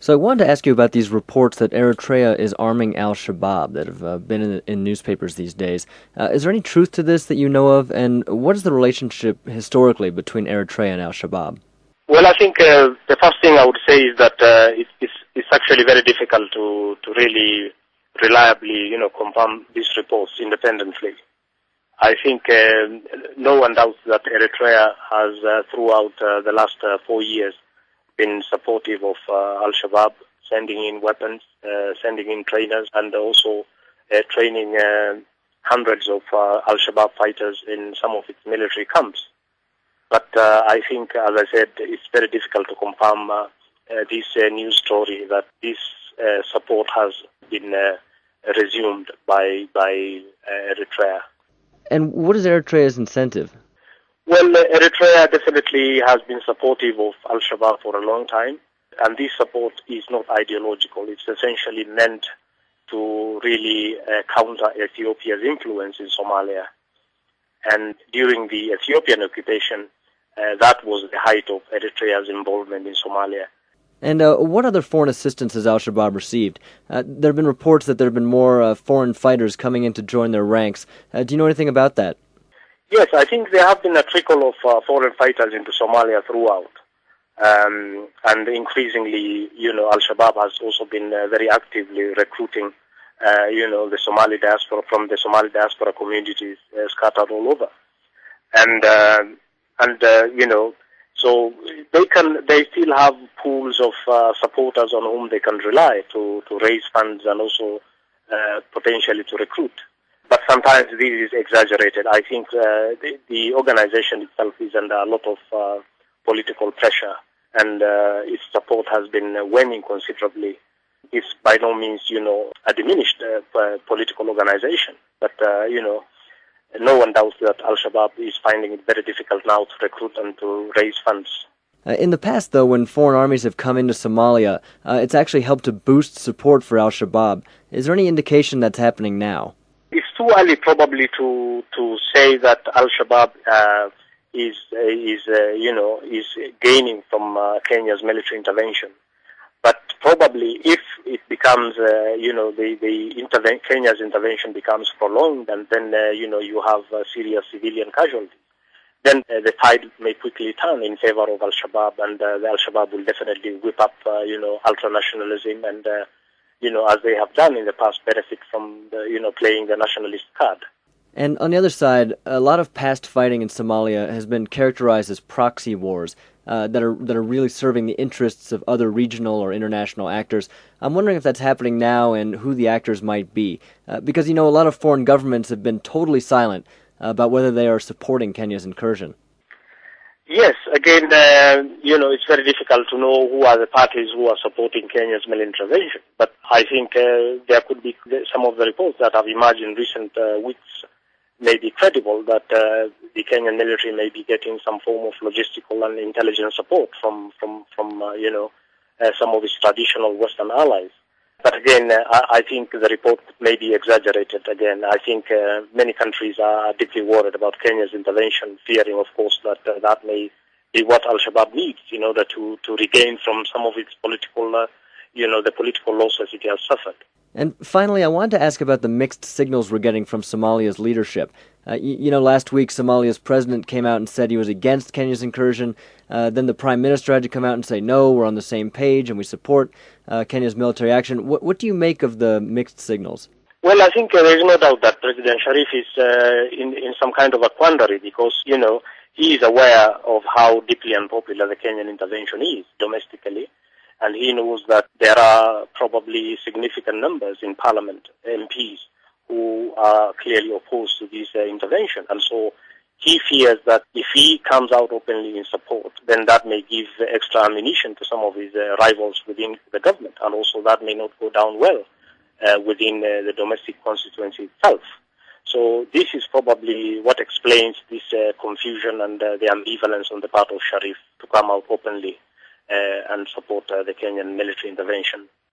So I wanted to ask you about these reports that Eritrea is arming al-Shabaab that have been in newspapers these days. Is there any truth to this that you know of, and what is the relationship historically between Eritrea and al-Shabaab? Well, I think the first thing I would say is that it's actually very difficult to really reliably, confirm these reports independently. I think no one doubts that Eritrea has, throughout the last 4 years, been supportive of al-Shabaab, sending in weapons, sending in trainers, and also training hundreds of al-Shabaab fighters in some of its military camps. But I think, as I said, it's very difficult to confirm this news story that this support has been resumed by Eritrea. And what is Eritrea's incentive? Well, Eritrea definitely has been supportive of al-Shabaab for a long time, and this support is not ideological. It's essentially meant to really counter Ethiopia's influence in Somalia. And during the Ethiopian occupation, that was the height of Eritrea's involvement in Somalia. And what other foreign assistance has al-Shabaab received? There have been reports that there have been more foreign fighters coming in to join their ranks. Do you know anything about that? Yes, I think there have been a trickle of foreign fighters into Somalia throughout. And increasingly, al-Shabaab has also been very actively recruiting, the Somali diaspora from the Somali diaspora communities scattered all over. So they still have pools of supporters on whom they can rely to raise funds and also potentially to recruit. But sometimes this is exaggerated. I think the organization itself is under a lot of political pressure, and its support has been waning considerably. It's by no means, a diminished political organization. But, no one doubts that al-Shabaab is finding it very difficult now to recruit and to raise funds. In the past, though, when foreign armies have come into Somalia, it's actually helped to boost support for al-Shabaab. Is there any indication that's happening now? It's too early, probably, to say that al-Shabaab is gaining from Kenya's military intervention. But probably, if it becomes, Kenya's intervention becomes prolonged, and then you have serious civilian casualties, then the tide may quickly turn in favor of al-Shabaab, and the al-Shabaab will definitely whip up, ultra-nationalism and as they have done in the past, benefit from playing the nationalist card. And on the other side, a lot of past fighting in Somalia has been characterized as proxy wars that are really serving the interests of other regional or international actors. I'm wondering if that's happening now and who the actors might be, because a lot of foreign governments have been totally silent about whether they are supporting Kenya's incursion. Yes, again, it's very difficult to know who are the parties who are supporting Kenya's military intervention. But I think there could be some of the reports that have emerged in recent weeks may be credible, that the Kenyan military may be getting some form of logistical and intelligence support from some of its traditional Western allies. But again, I think the report may be exaggerated. Again, I think many countries are deeply worried about Kenya's intervention, fearing, of course, that that may be what al-Shabaab needs in order to regain from some of its political, the political losses it has suffered. And finally, I wanted to ask about the mixed signals we're getting from Somalia's leadership. Last week Somalia's president came out and said he was against Kenya's incursion. Then the prime minister had to come out and say, no, we're on the same page and we support Kenya's military action. What do you make of the mixed signals? Well, I think there is no doubt that President Sharif is in some kind of a quandary because, he is aware of how deeply unpopular the Kenyan intervention is domestically. And he knows that there are probably significant numbers in Parliament, MPs, who are clearly opposed to this intervention. And so he fears that if he comes out openly in support, then that may give extra ammunition to some of his rivals within the government. And also that may not go down well within the domestic constituency itself. So this is probably what explains this confusion and the ambivalence on the part of Sharif to come out openly and support the Kenyan military intervention.